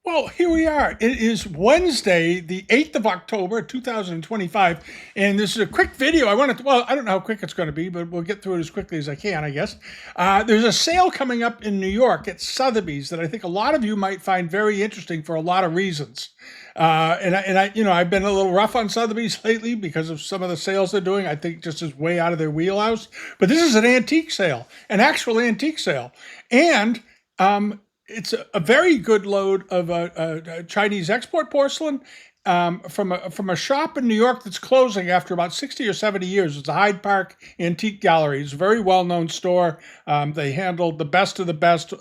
Well, here we are. It is Wednesday, the 8th of October, 2025, and this is a quick video. I don't know how quick it's going to be, but we'll get through it as quickly as I can, I guess. There's a sale coming up in New York at Sotheby's that I think a lot of you might find very interesting for a lot of reasons. I've been a little rough on Sotheby's lately because of some of the sales they're doing. I think just is way out of their wheelhouse. But this is an antique sale, an actual antique sale, and it's a very good load of Chinese export porcelain from a shop in New York that's closing after about 60 or 70 years. It's a Hyde Park Antique Gallery. It's a very well-known store. They handled the best of the best,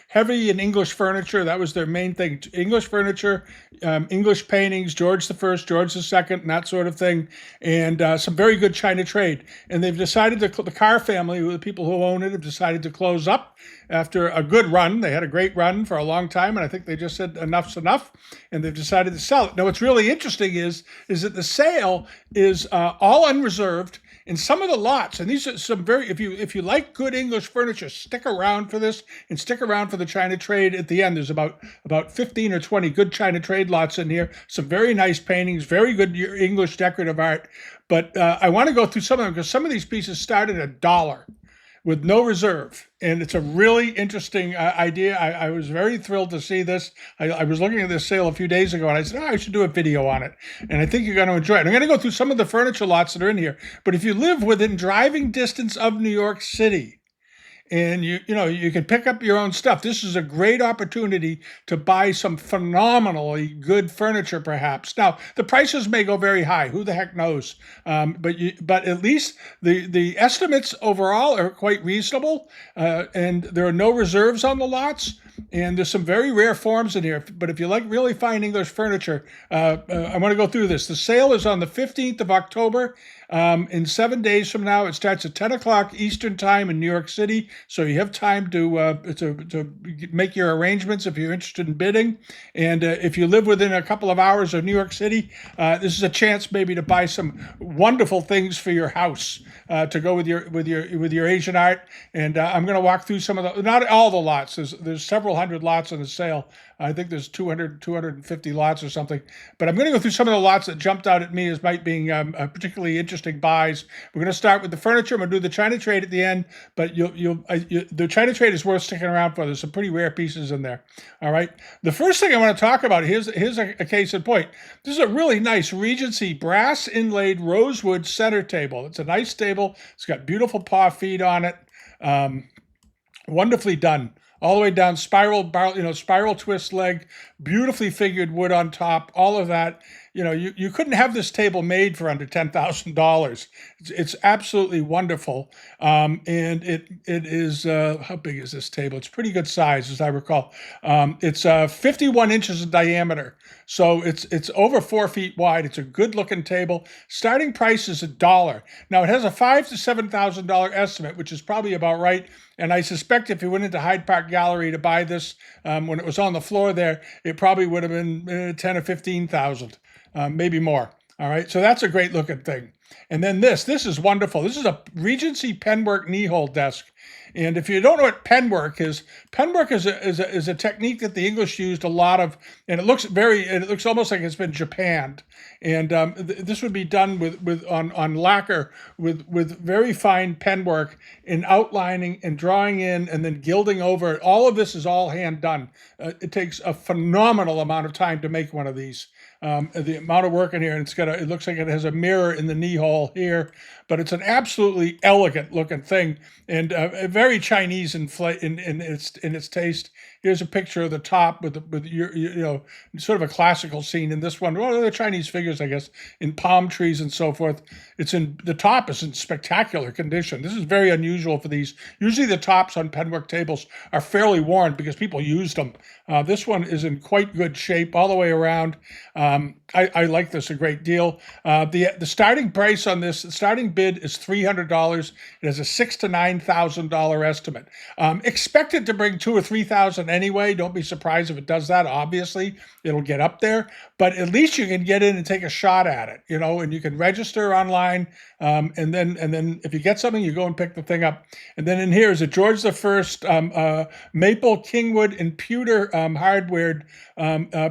heavy in English furniture. That was their main thing. English furniture, English paintings, George the First, George the Second, and that sort of thing, and some very good China trade. And they've decided the Carr family, the people who own it, have decided to close up after a good run. They had a great run for a long time, and I think they just said enough's enough, and they've decided to sell it. Now, what's really interesting is that the sale is all unreserved in some of the lots, and these are some very, if you like good English furniture, stick around for this and stick around for the China trade at the end. There's about 15 or 20 good China trade lots in here, some very nice paintings, very good English decorative art. But I want to go through some of them because some of these pieces start at $1 with no reserve. And it's a really interesting idea. I was very thrilled to see this. I was looking at this sale a few days ago, and I said, I should do a video on it. And I think you're going to enjoy it. I'm going to go through some of the furniture lots that are in here. But if you live within driving distance of New York City, and you can pick up your own stuff, this is a great opportunity to buy some phenomenally good furniture, perhaps. Now, the prices may go very high. Who the heck knows? But at least the estimates overall are quite reasonable, and there are no reserves on the lots. And there's some very rare forms in here. But if you like really fine English furniture, I want to go through this. The sale is on the 15th of October. In 7 days from now, it starts at 10 o'clock Eastern Time in New York City. So you have time to make your arrangements if you're interested in bidding. And if you live within a couple of hours of New York City, this is a chance maybe to buy some wonderful things for your house to go with your Asian art. And I'm going to walk through some of not all the lots. There's several hundred lots on the sale. I think there's 250 lots or something. But I'm going to go through some of the lots that jumped out at me as might being particularly interesting buys. We're going to start with the furniture. I'm going to do the China trade at the end. But the China trade is worth sticking around for. There's some pretty rare pieces in there. All right. The first thing I want to talk about, here's a case in point. This is a really nice Regency brass inlaid rosewood center table. It's a nice table. It's got beautiful paw feet on it. Wonderfully done. All the way down, spiral twist leg, beautifully figured wood on top, all of that. You couldn't have this table made for under $10,000. It's absolutely wonderful. And it is, how big is this table? It's pretty good size, as I recall. It's 51 inches in diameter. So it's over 4 feet wide. It's a good looking table. Starting price is $1. Now it has a $5,000 to $7,000 estimate, which is probably about right. And I suspect if you went into Hyde Park Gallery to buy this when it was on the floor there, it probably would have been 10 or 15,000, maybe more. All right, so that's a great looking thing. And then this is wonderful. This is a Regency penwork knee hole desk. And if you don't know what penwork is a technique that the English used a lot of, and it looks almost like it's been japanned. And this would be done on lacquer with very fine penwork in outlining and drawing in and then gilding over it. All of this is all hand done. It takes a phenomenal amount of time to make one of these. The amount of work in here, and it looks like it has a mirror in the knee hole here, but it's an absolutely elegant looking thing, and very Chinese in its taste. Here's a picture of the top with sort of a classical scene in this one. Well, the Chinese figures, I guess, in palm trees and so forth. The top is in spectacular condition. This is very unusual for these. Usually the tops on penwork tables are fairly worn because people used them. This one is in quite good shape all the way around. I like this a great deal. The starting price on this, the starting bid is $300. It has a $6,000 to $9,000 estimate. Expect it to bring 2,000 or 3,000 anyway. Don't be surprised if it does that. Obviously, it'll get up there, but at least you can get in and take a shot at it, and you can register online. And then if you get something, you go and pick the thing up. And then in here is a George the First maple, kingwood, and pewter hardware,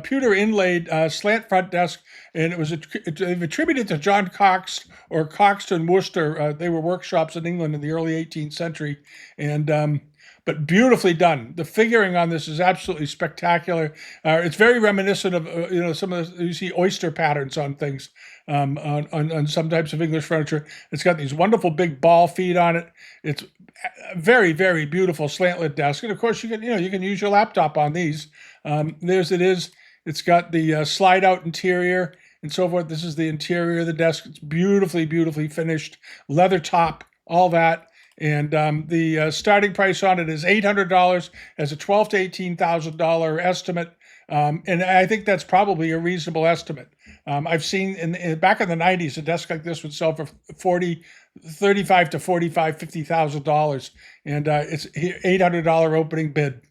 pewter inlaid slant front desk, and they've attributed to John Cox or Coxton Worcester. They were workshops in England in the early 18th century, and but beautifully done. The figuring on this is absolutely spectacular. It's very reminiscent of some of you see oyster patterns on things, on some types of English furniture. It's got these wonderful big ball feet on it. It's a very, very beautiful slant-lit desk, and of course you can use your laptop on these. There's it is. It's got the slide-out interior and so forth. This is the interior of the desk. It's beautifully, beautifully finished, leather top, all that. And the starting price on it is $800, as a $12,000 to $18,000 estimate. And I think that's probably a reasonable estimate. I've seen back in the 90s, a desk like this would sell for $35,000 to $50,000, and it's $800 opening bid.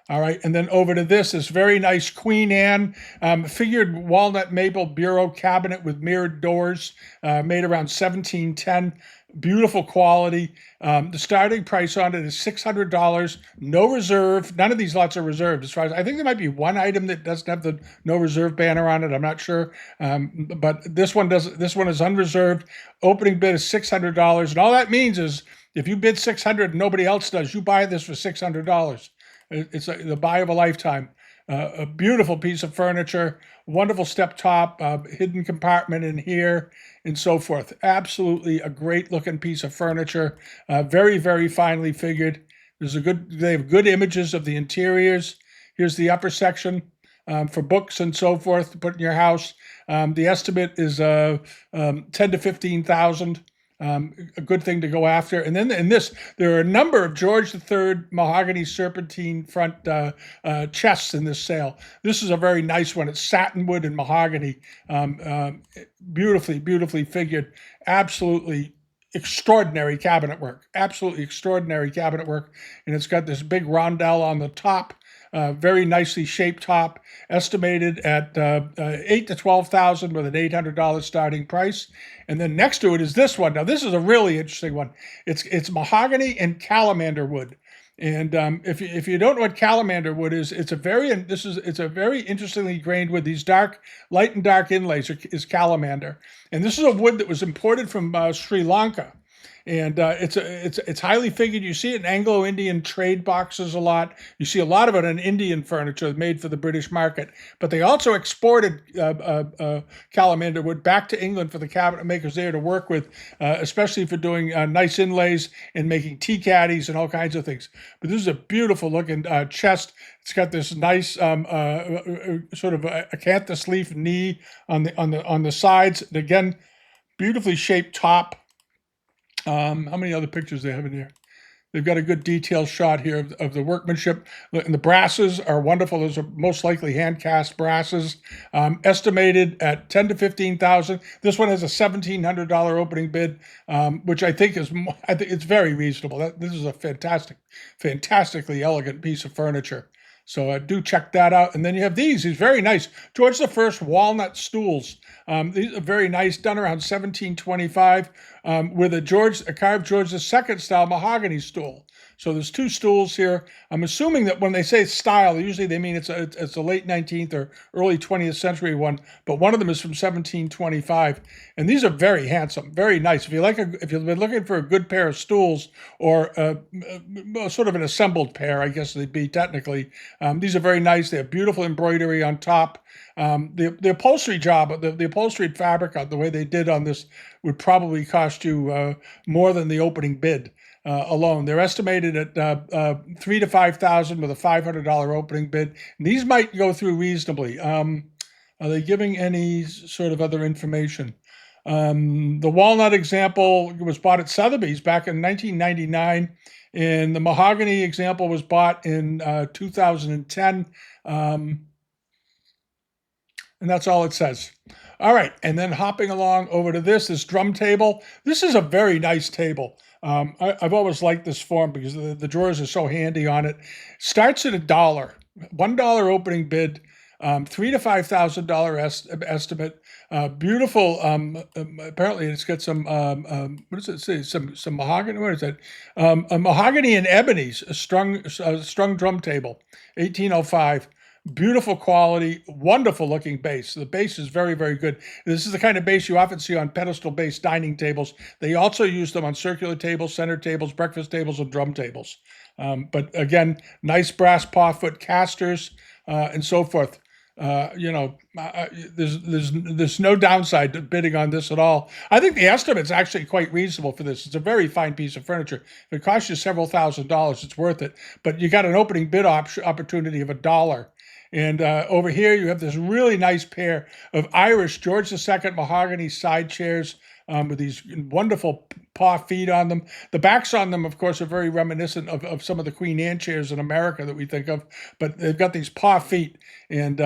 All right, and then over to this very nice Queen Anne figured walnut maple bureau cabinet with mirrored doors, made around 1710. Beautiful quality. The starting price on it is $600. No reserve. None of these lots are reserved. As far as I think, there might be one item that doesn't have the no reserve banner on it. I'm not sure, but this one does. This one is unreserved. Opening bid is $600, and all that means is if you bid $600 and nobody else does, you buy this for $600. It's the buy of a lifetime. A beautiful piece of furniture, wonderful step top, hidden compartment in here, and so forth. Absolutely a great looking piece of furniture. Very, very finely figured. They have good images of the interiors. Here's the upper section for books and so forth to put in your house. The estimate is $10,000 to $15,000. A good thing to go after. And then in this, there are a number of George III mahogany serpentine front chests in this sale. This is a very nice one. It's satinwood and mahogany, beautifully, beautifully figured. Absolutely extraordinary cabinet work. Absolutely extraordinary cabinet work. And it's got this big rondelle on the top. Very nicely shaped top, estimated at $8,000 to $12,000 with an $800 starting price. And then next to it is this one. Now this is a really interesting one. It's mahogany and calamander wood. And if you don't know what calamander wood is, it's a very interestingly grained wood. These light and dark inlays is calamander, and this is a wood that was imported from Sri Lanka. And it's highly figured. You see it in Anglo-Indian trade boxes a lot. You see a lot of it in Indian furniture made for the British market. But they also exported calamander wood back to England for the cabinet makers there to work with, especially for doing nice inlays and making tea caddies and all kinds of things. But this is a beautiful looking chest. It's got this nice sort of acanthus leaf knee on the sides. And again, beautifully shaped top. How many other pictures they have in here? They've got a good detailed shot here of the workmanship. And the brasses are wonderful. Those are most likely hand-cast brasses. Estimated at $10,000 to $15,000. This one has a $1,700 opening bid, which I think it's very reasonable. This is a fantastically elegant piece of furniture. So do check that out. And then you have these very nice George I walnut stools. These are very nice, done around 1725, with a carved George II style mahogany stool. So there's two stools here. I'm assuming that when they say style, usually they mean it's a late 19th or early 20th century one, but one of them is from 1725. And these are very handsome, very nice. If you've been looking for a good pair of stools, or sort of an assembled pair, I guess they'd be technically, these are very nice. They have beautiful embroidery on top. The upholstery job, the upholstered fabric, the way they did on this, would probably cost you more than the opening bid alone. They're estimated at $3,000 to $5,000 with a $500 opening bid. And these might go through reasonably. Are they giving any sort of other information? The walnut example was bought at Sotheby's back in 1999, and the mahogany example was bought in 2010. And that's all it says. All right, and then hopping along over to this drum table. This is a very nice table. I've always liked this form because the drawers are so handy on it. Starts at $1, $1 opening bid, $3,000 to $5,000 estimate. Beautiful. Apparently, it's got some. What does it say? Some mahogany. What is that? A mahogany and ebony's a strung drum table, 1805. Beautiful quality, wonderful looking bass. The bass is very, very good. This is the kind of bass you often see on pedestal-based dining tables. They also use them on circular tables, center tables, breakfast tables, and drum tables. But again, nice brass paw foot casters and so forth. There's no downside to bidding on this at all. I think the estimate's actually quite reasonable for this. It's a very fine piece of furniture. If it costs you several $1,000s, it's worth it. But you got an opening bid opportunity of $1. And over here, you have this really nice pair of Irish George II mahogany side chairs with these wonderful paw feet on them. The backs on them, of course, are very reminiscent of some of the Queen Anne chairs in America that we think of, but they've got these paw feet. And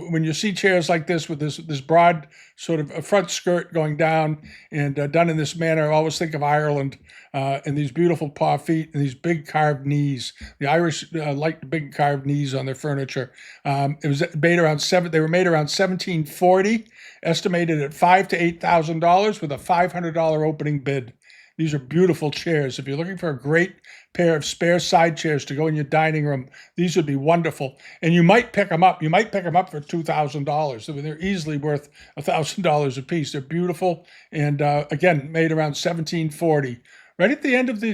when you see chairs like this with this broad sort of a front skirt going down and done in this manner, I always think of Ireland and these beautiful paw feet and these big carved knees. The Irish liked big carved knees on their furniture. It was made around They were made around 1740, estimated at $5,000 to $8,000 with a $500 opening bid. These are beautiful chairs. If you're looking for a great pair of spare side chairs to go in your dining room, these would be wonderful. And you might pick them up. You might pick them up for $2,000. I mean, they're easily worth $1,000 a piece. They're beautiful. And again, made around 1740. Right at the end of the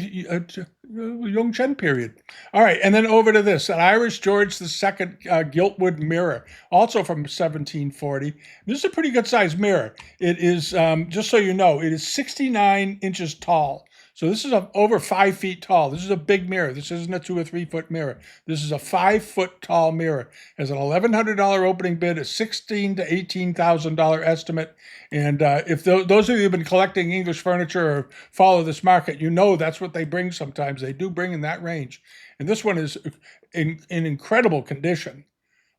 Yongchen period. All right, and then over to this, an Irish George II giltwood mirror, also from 1740. This is a pretty good sized mirror. It is, just so you know, it is 69 inches tall. So this is over 5 feet tall. This is a big mirror. This isn't a 2 or 3 foot mirror. This is a 5 foot tall mirror. It has an $1,100 opening bid, a $16,000 to $18,000 estimate. And if those of you who've been collecting English furniture or follow this market, you know that's what they bring sometimes. They do bring in that range. And this one is in incredible condition.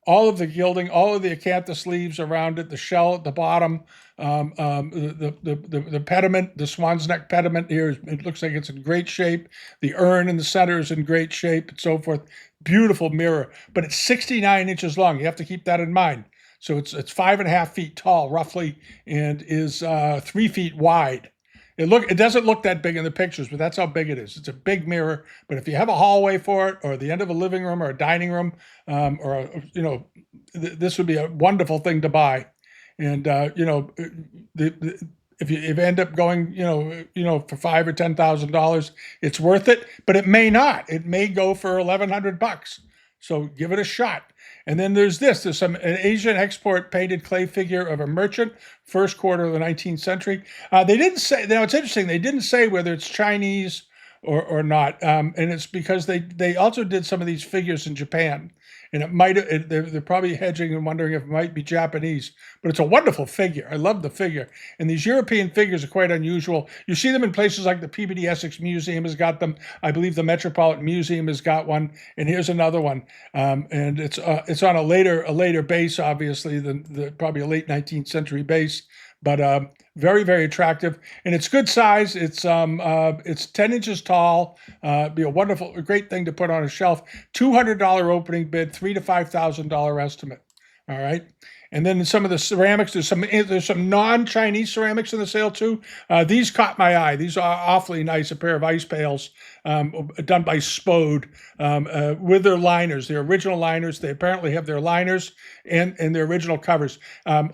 All of the gilding, all of the acanthus leaves around it, the shell at the bottom, the pediment, the swan's neck pediment here, it looks like it's in great shape. The urn in the center is in great shape and so forth. Beautiful mirror, but it's 69 inches long. You have to keep that in mind. So it's 5.5 feet tall, roughly, and is 3 feet wide. It doesn't look that big in the pictures, but that's how big it is. It's a big mirror, but if you have a hallway for it, or the end of a living room or a dining room, this would be a wonderful thing to buy. And if you end up going, for $5,000 or $10,000, it's worth it. But it may not. It may go for $1,100. So give it a shot. And then there's this. There's an Asian export painted clay figure of a merchant, first quarter of the 19th century. They didn't say. Now it's interesting. They didn't say whether it's Chinese or not, and it's because they also did some of these figures in Japan, and they're probably hedging and wondering if it might be Japanese. But it's a wonderful figure. I love the figure. And these European figures are quite unusual. You see them in places like the Peabody Essex Museum has got them. I believe the Metropolitan Museum has got one. And here's another one. And it's on a later base, obviously, than probably a late 19th century base. But very, very attractive, and it's good size. It's 10 inches tall. Be a great thing to put on a shelf. $200 opening bid, $3,000 to $5,000 estimate. All right. And then some of the ceramics, there's some non-Chinese ceramics in the sale too. These caught my eye. These are awfully nice. A pair of ice pails done by Spode with their liners, their original liners. They apparently have their liners and their original covers.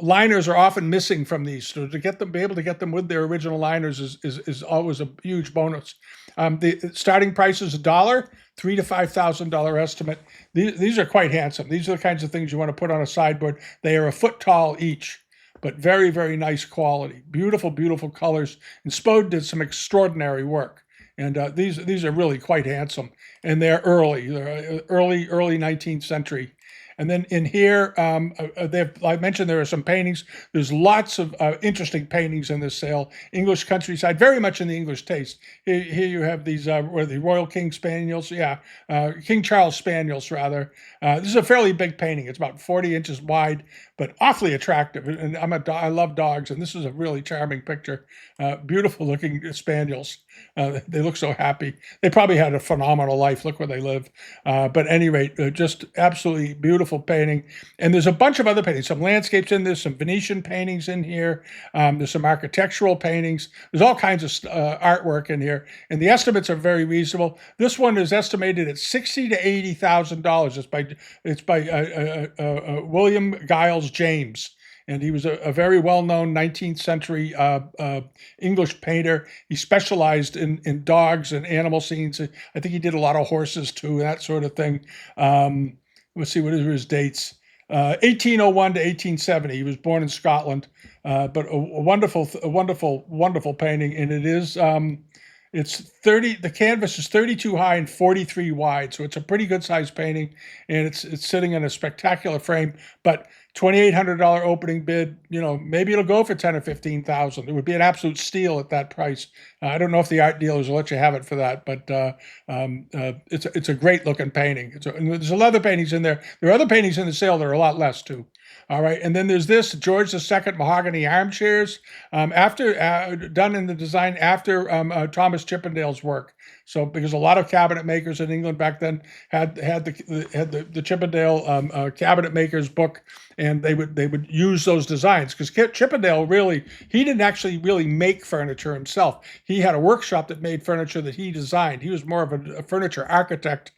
Liners are often missing from these, so to be able to get them with their original liners is always a huge bonus. The starting price is $1. $3,000 to $5,000 estimate. These are quite handsome. These are the kinds of things you want to put on a sideboard. They are a foot tall each, but very, very nice quality. Beautiful, beautiful colors. And Spode did some extraordinary work. And these are really quite handsome. And they're early 19th century. And then in here, I mentioned there are some paintings. There's lots of interesting paintings in this sale. English countryside, very much in the English taste. Here you have these, the Royal King Spaniels, King Charles Spaniels, rather. This is a fairly big painting. It's about 40 inches wide, but awfully attractive. And I love dogs, and this is a really charming picture. Beautiful looking spaniels. They look so happy. They probably had a phenomenal life. Look where they live. But at any rate, just absolutely beautiful painting. And there's a bunch of other paintings, some landscapes in there, some Venetian paintings in here. There's some architectural paintings. There's all kinds of artwork in here. And the estimates are very reasonable. This one is estimated at $60,000 to $80,000. It's by William Giles James. And he was a very well-known 19th century English painter. He specialized in dogs and animal scenes. I think he did a lot of horses too, that sort of thing. Let's see, what are his dates? 1801 to 1870. He was born in Scotland, but a wonderful painting. And it is, it's 30, the canvas is 32 high and 43 wide. So it's a pretty good sized painting, and it's sitting in a spectacular frame, but $2,800 opening bid, maybe it'll go for 10 or 15,000. It would be an absolute steal at that price. I don't know if the art dealers will let you have it for that, but it's a great looking painting. And there's a lot of other paintings in there. There are other paintings in the sale that are a lot less too. All right, and then there's this George II mahogany armchairs, done in the design after Thomas Chippendale's work. So because a lot of cabinet makers in England back then had the Chippendale cabinet makers book, and they would use those designs because Chippendale he didn't actually really make furniture himself. He had a workshop that made furniture that he designed. He was more of a furniture architect,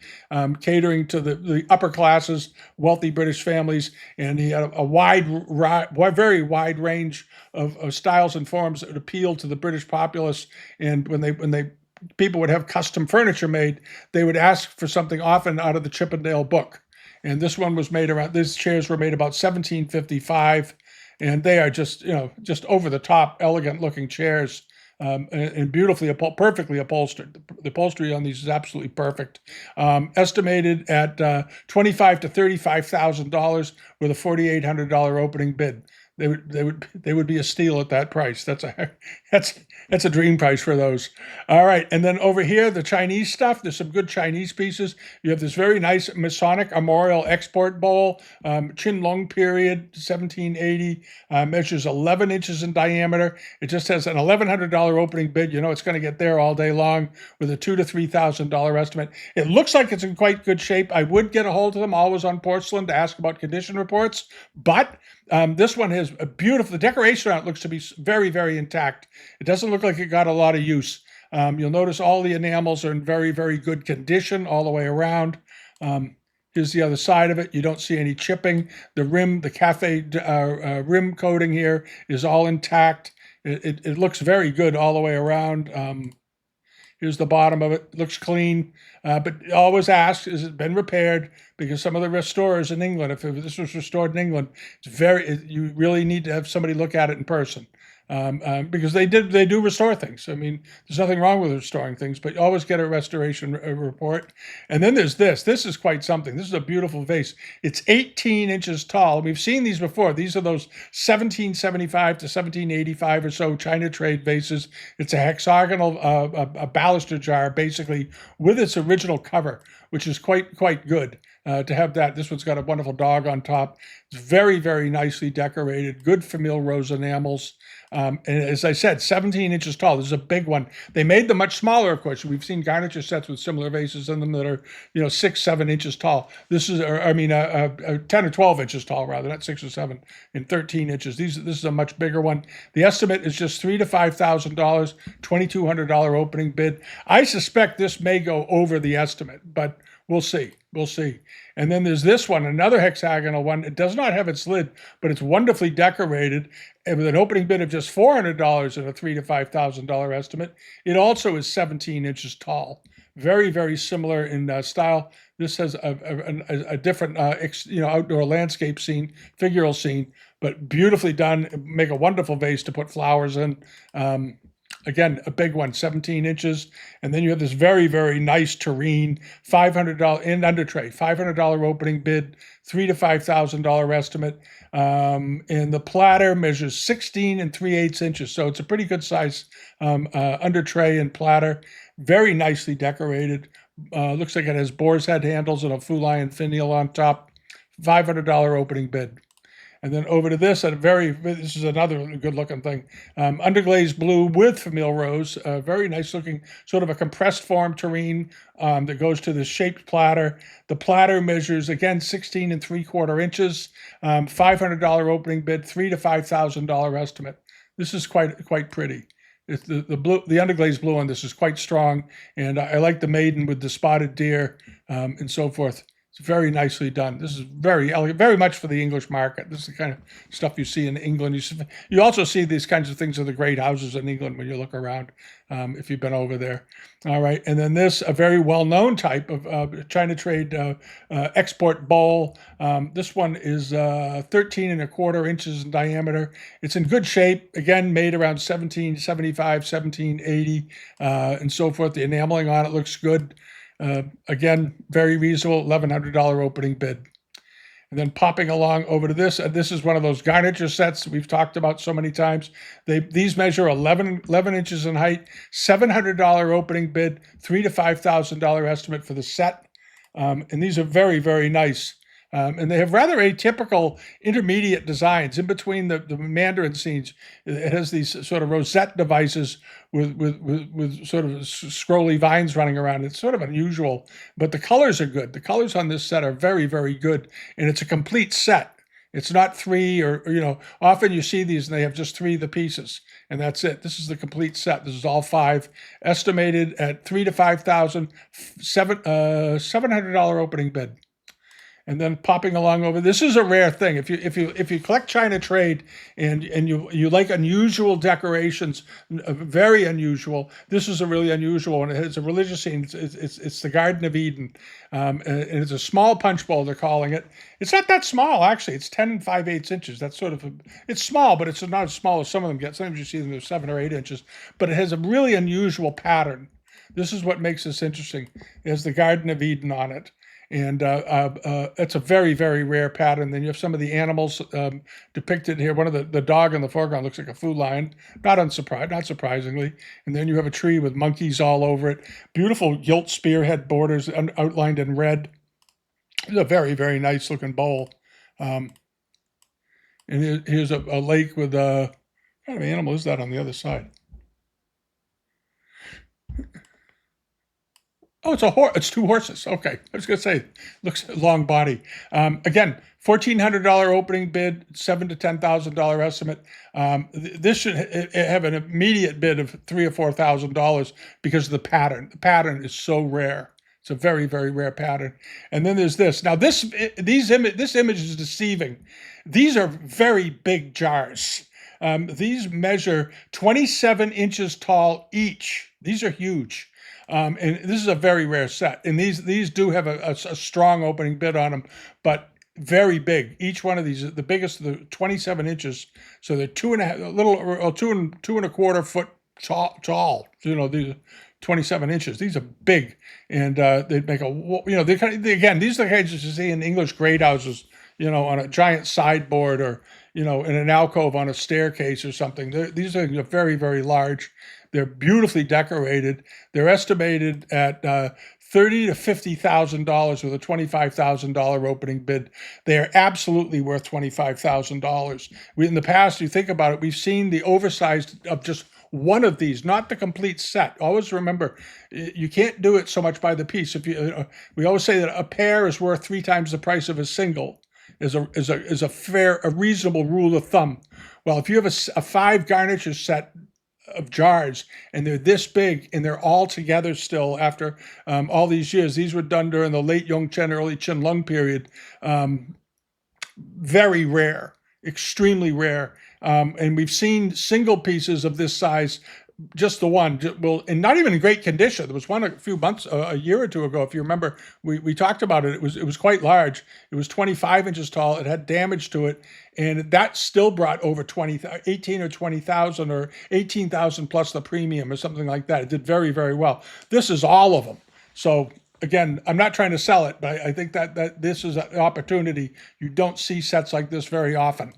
catering to the upper classes, wealthy British families, and he had a very wide range of styles and forms that would appeal to the British populace. And when people would have custom furniture made, they would ask for something often out of the Chippendale book. And this one was made these chairs were made about 1755, and they are just over the top, elegant looking chairs, and perfectly upholstered. The upholstery on these is absolutely perfect. Estimated at $25,000 to $35,000 with a $4,800 opening bid. They would be a steal at that price. That's a dream price for those. All right, and then over here, the Chinese stuff. There's some good Chinese pieces. You have this very nice Masonic armorial export bowl, Qinlong period, 1780, measures 11 inches in diameter. It just has an $1,100 opening bid. It's going to get there all day long with a $2,000 to $3,000 estimate. It looks like it's in quite good shape. I would get a hold of them, always on porcelain, to ask about condition reports, but this one has a beautiful, the decoration on it looks to be very, very intact. It doesn't look like it got a lot of use. You'll notice all the enamels are in very, very good condition all the way around. Here's the other side of it. You don't see any chipping. The rim, the cafe rim coating here is all intact. It looks very good all the way around. Here's the bottom of it. It looks clean, but always ask, has it been repaired? Because some of the restorers in England, if this was restored in England, you really need to have somebody look at it in person. Because they do restore things. I mean, there's nothing wrong with restoring things, but you always get a restoration report. And then there's this. This is quite something. This is a beautiful vase. It's 18 inches tall. We've seen these before. These are those 1775 to 1785 or so China trade vases. It's a hexagonal a baluster jar, basically, with its original cover, which is quite good. To have that. This one's got a wonderful dog on top. It's very, very nicely decorated. Good famille rose enamels. And as I said, 17 inches tall. This is a big one. They made them much smaller, of course. We've seen garniture sets with similar vases in them that are, 6, 7 inches tall. This is, 10 or 12 inches tall, rather, not 6 or 7, and 13 inches. This is a much bigger one. The estimate is just $3,000 to $5,000, $2,200 opening bid. I suspect this may go over the estimate, but we'll see. We'll see. And then there's this one, another hexagonal one. It does not have its lid, but it's wonderfully decorated, and with an opening bid of just $400 and a $3,000 to $5,000 estimate. It also is 17 inches tall. Very, very similar in style. This has a different, outdoor landscape scene, figural scene, but beautifully done. Make a wonderful vase to put flowers in. Again, a big one, 17 inches. And then you have this very, very nice terrine, $500 in under tray, $500 opening bid, $3,000 to $5,000 estimate. And the platter measures 16 and 3/8 inches. So it's a pretty good size under tray and platter. Very nicely decorated. Looks like it has boar's head handles and a foulon finial on top. $500 opening bid. And then over to this, this is another good looking thing. Underglazed blue with famille rose, very nice looking, sort of a compressed form terrine that goes to the shaped platter. The platter measures, again, 16 and 3/4 inches, $500 opening bid, $3,000 to $5,000 estimate. This is quite pretty. It's the blue, the underglazed blue on this is quite strong, and I like the maiden with the spotted deer and so forth. It's very nicely done. This is very elegant, very much for the English market. This is the kind of stuff you see in England. You also see these kinds of things in the great houses in England when you look around, if you've been over there. All right, and then this, a very well-known type of China trade export bowl. This one is 13 1/4 inches in diameter. It's in good shape. Again, made around 1775, 1780, and so forth. The enameling on it looks good. Again, very reasonable, $1,100 opening bid. And then popping along over to this, this is one of those garniture sets we've talked about so many times. These measure 11 inches in height, $700 opening bid, $3,000 to $5,000 estimate for the set. And these are very, very nice. And they have rather atypical intermediate designs in between the Mandarin scenes. It has these sort of rosette devices with sort of scrolly vines running around. It's sort of unusual, but the colors are good. The colors on this set are very, very good, and it's a complete set. It's not three or often you see these and they have just three of the pieces, and that's it. This is the complete set. This is all five, estimated at $3,000 to $5,000, $700 opening bid. And then popping along over, this is a rare thing. If you collect China trade and you like unusual decorations, very unusual. This is a really unusual one. It's a religious scene. It's the Garden of Eden, and it's a small punch bowl. They're calling it. It's not that small actually. It's 10 and 5/8 inches. That's sort of it's small, but it's not as small as some of them get. Sometimes you see them they're 7 or 8 inches, but it has a really unusual pattern. This is what makes this interesting. It has the Garden of Eden on it. And it's a very, very rare pattern. Then you have some of the animals depicted here. One of the dog in the foreground looks like a foulon, not surprisingly. And then you have a tree with monkeys all over it. Beautiful gilt spearhead borders outlined in red. It's a very, very nice looking bowl. And here's a lake with what kind of animal is that on the other side? Oh, it's a horse. It's two horses. Okay, I was gonna say, looks long body. Again, $1,400 opening bid, $7,000 to $10,000 estimate. This should have an immediate bid of $3,000 or $4,000 because of the pattern. The pattern is so rare. It's a very, very rare pattern. And then there's this. Now, this image is deceiving. These are very big jars. These measure 27 inches tall each. These are huge. And this is a very rare set. And these do have a strong opening bid on them, but very big. Each one of these, the biggest, the 27 inches. So they're 2.25 foot tall. These are 27 inches. These are big, and they make again, these are the kinds you see in English great houses. On a giant sideboard or in an alcove on a staircase or something. These are very, very large. They're beautifully decorated. They're estimated at $30,000 to $50,000 with a $25,000 opening bid. They are absolutely worth $25,000. In the past, you think about it, we've seen the oversized of just one of these, not the complete set. Always remember, you can't do it so much by the piece. We always say that a pair is worth 3 times the price of a single. Is a reasonable rule of thumb. Well, if you have a 5 garniture set of jars and they're this big and they're all together still after all these years, these were done during the late Yongchen, early Qianlong period. Very rare, extremely rare. And we've seen single pieces of this size just the one. Well, and not even in great condition. There was one a few months, a year or two ago, if you remember. We talked about it. It was quite large. It was 25 inches tall. It had damage to it, and that still brought over 18 or 20,000 or 18,000 plus the premium or something like that. It did very, very well. This is all of them. So again, I'm not trying to sell it, but I think that this is an opportunity. You don't see sets like this very often.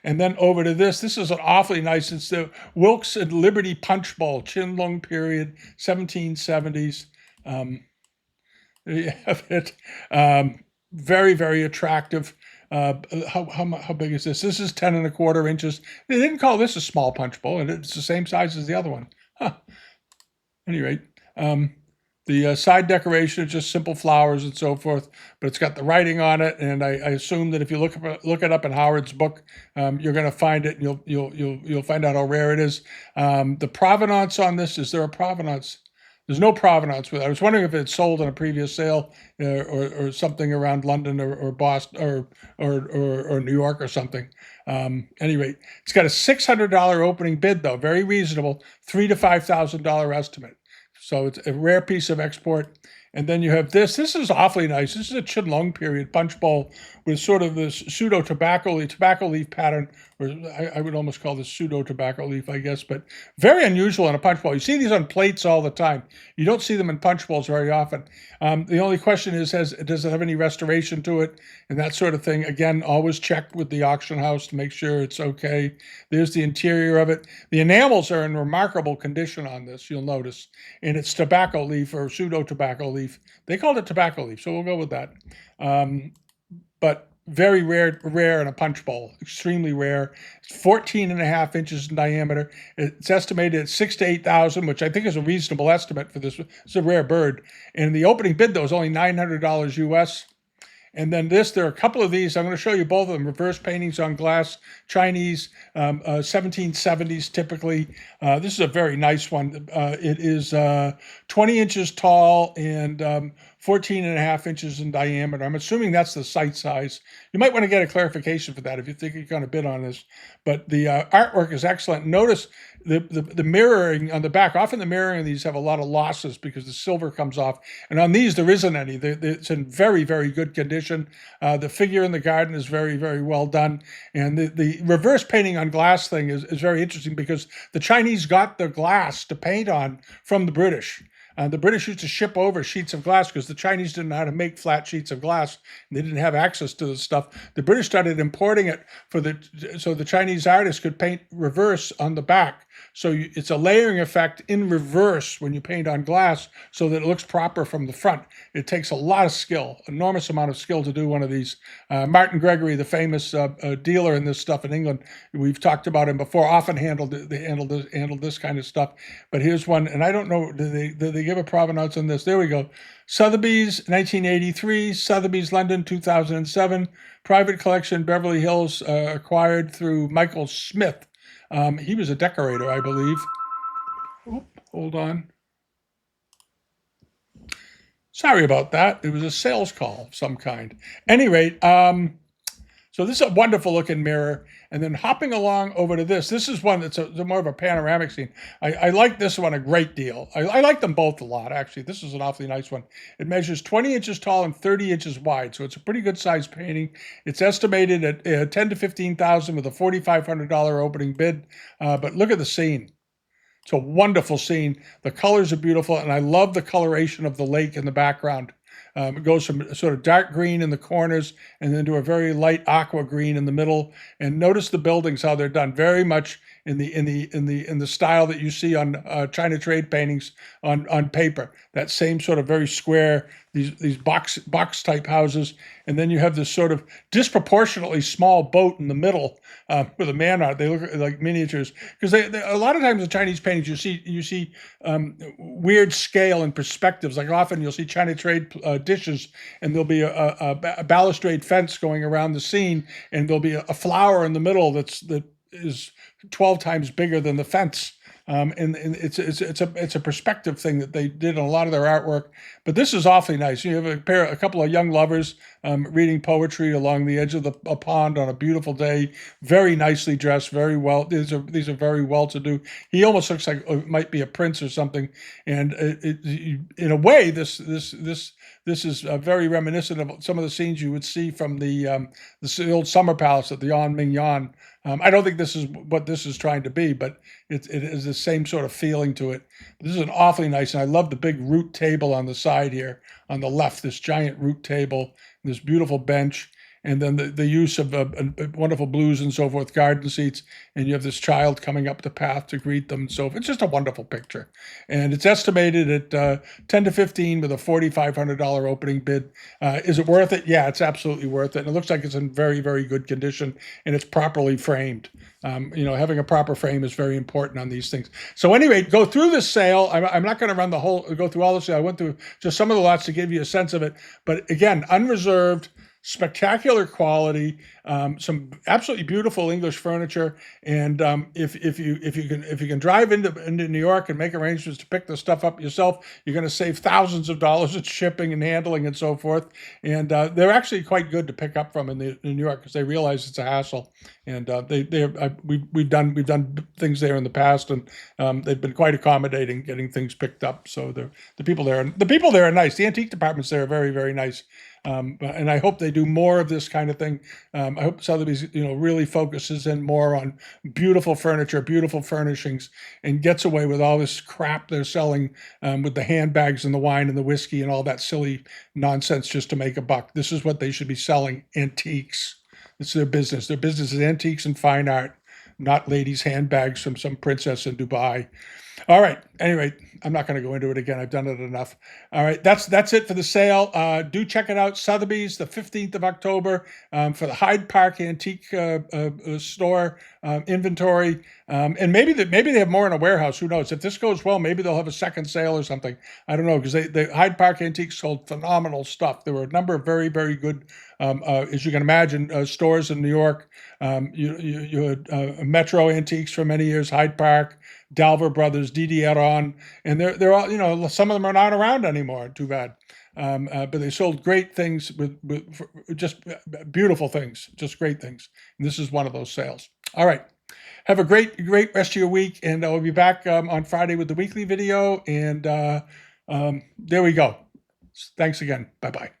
And then over to this. This is an awfully nice. It's the Wilkes and Liberty Punch Bowl, Qianlong period, 1770s. There you have it. Very, very attractive. How big is this? This is 10 1/4 inches. They didn't call this a small punch bowl, and it's the same size as the other one. Huh. At any rate, the side decoration is just simple flowers and so forth, but it's got the writing on it, and I assume that if you look it up in Howard's book, you're going to find it. And you'll find out how rare it is. The provenance on this, is there a provenance? There's no provenance with it. I was wondering if it's sold in a previous sale or something around London or Boston or New York or something. Any rate, it's got a $600 opening bid though, very reasonable, $3,000 to $5,000 estimate. So it's a rare piece of export. And then you have this. This is awfully nice. This is a Qianlong period punch bowl with sort of this pseudo tobacco leaf pattern, or I would almost call this pseudo tobacco leaf, I guess, but very unusual in a punch bowl. You see these on plates all the time. You don't see them in punch bowls very often. The only question is, does it have any restoration to it and that sort of thing? Again, always check with the auction house to make sure it's okay. There's the interior of it. The enamels are in remarkable condition on this, you'll notice. And it's tobacco leaf or pseudo tobacco leaf. They called it tobacco leaf, so we'll go with that. But very rare in a punch bowl, extremely rare. It's 14.5 inches in diameter. It's estimated at 6,000 to 8,000, which I think is a reasonable estimate for this. It's a rare bird. And the opening bid, though, is only $900 US. And then there are a couple of these. I'm going to show you both of them. Reverse paintings on glass, Chinese, 1770s typically. This is a very nice one. It is 20 inches tall and 14.5 inches in diameter. I'm assuming that's the site size. You might want to get a clarification for that if you think you're going to bid on this. But the artwork is excellent. Notice the mirroring on the back. Often the mirroring of these have a lot of losses because the silver comes off. And on these, there isn't any. It's in very, very good condition. The figure in the garden is very, very well done. And the reverse painting on glass thing is very interesting because the Chinese got the glass to paint on from the British. The British used to ship over sheets of glass because the Chinese didn't know how to make flat sheets of glass. They didn't have access to the stuff. The British started importing it so the Chinese artists could paint reverse on the back. So it's a layering effect in reverse when you paint on glass so that it looks proper from the front. It takes a lot of skill, enormous amount of skill to do one of these. Martin Gregory, the famous dealer in this stuff in England, we've talked about him before, often handled this kind of stuff. But here's one, and I don't know, did they give a provenance on this? There we go. Sotheby's, 1983. Sotheby's, London, 2007. Private collection, Beverly Hills, acquired through Michael Smith. He was a decorator, I believe. Oh, hold on. Sorry about that. It was a sales call of some kind. Any rate, so this is a wonderful looking mirror. And then hopping along over to this is one that's more of a panoramic scene. I like this one a great deal. I like them both a lot, actually. This is an awfully nice one. It measures 20 inches tall and 30 inches wide, so it's a pretty good sized painting. It's estimated at 10 to 15,000 with a $4,500 opening bid. But look at the scene. It's a wonderful scene. The colors are beautiful, and I love the coloration of the lake in the background. It goes from sort of dark green in the corners and then to a very light aqua green in the middle. And notice the buildings, how they're done, very much in the style that you see on China trade paintings on paper. That same sort of very square, these box type houses, and then you have this sort of disproportionately small boat in the middle with a man on it. They look like miniatures because a lot of times in Chinese paintings you see weird scale and perspectives. Like often you'll see China trade dishes, and there'll be a balustrade fence going around the scene, and there'll be a flower in the middle that is 12 times bigger than the fence. And it's a perspective thing that they did in a lot of their artwork. But this is awfully nice. You have a couple of young lovers. reading poetry along the edge of a pond on a beautiful day. Very nicely dressed, very well. These are very well-to-do. He almost looks like it might be a prince or something. And in a way, this is very reminiscent of some of the scenes you would see from the old summer palace at the An Ming I don't think this is what this is trying to be, but it is the same sort of feeling to it. This is an awfully nice, and I love the big root table on the side here on the left, this giant root table, this beautiful bench, and then the use of wonderful blues and so forth, garden seats, and you have this child coming up the path to greet them and so forth. It's just a wonderful picture. And it's estimated at 10 to 15 with a $4,500 opening bid. Is it worth it? Yeah, it's absolutely worth it. And it looks like it's in very, very good condition, and it's properly framed. Having a proper frame is very important on these things. So anyway, go through this sale. I'm not going to go through all the sale. I went through just some of the lots to give you a sense of it. But again, unreserved, spectacular quality, some absolutely beautiful English furniture, and if you can drive into New York and make arrangements to pick the stuff up yourself, you're going to save thousands of dollars in shipping and handling and so forth. And they're actually quite good to pick up from in New York because they realize it's a hassle. And we've done things there in the past, and they've been quite accommodating getting things picked up. So the people there are nice. The antique departments there are very, very nice. And I hope they do more of this kind of thing. I hope Sotheby's, really focuses in more on beautiful furniture, beautiful furnishings, and gets away with all this crap they're selling with the handbags and the wine and the whiskey and all that silly nonsense just to make a buck. This is what they should be selling: antiques. It's their business. Their business is antiques and fine art, not ladies' handbags from some princess in Dubai. All right. Anyway, I'm not going to go into it again. I've done it enough. All right. That's it for the sale. Do check it out. Sotheby's, the 15th of October, for the Hyde Park Antique store inventory. And maybe they have more in a warehouse. Who knows? If this goes well, maybe they'll have a second sale or something. I don't know, because the Hyde Park Antiques sold phenomenal stuff. There were a number of very, very good, as you can imagine, stores in New York. You had Metro Antiques for many years, Hyde Park, Dalver Brothers, Didi Aron, and they're all, some of them are not around anymore. Too bad. But they sold great things with just beautiful things, just great things. And this is one of those sales. All right. Have a great rest of your week, and I'll be back on Friday with the weekly video. And there we go. Thanks again. Bye-bye.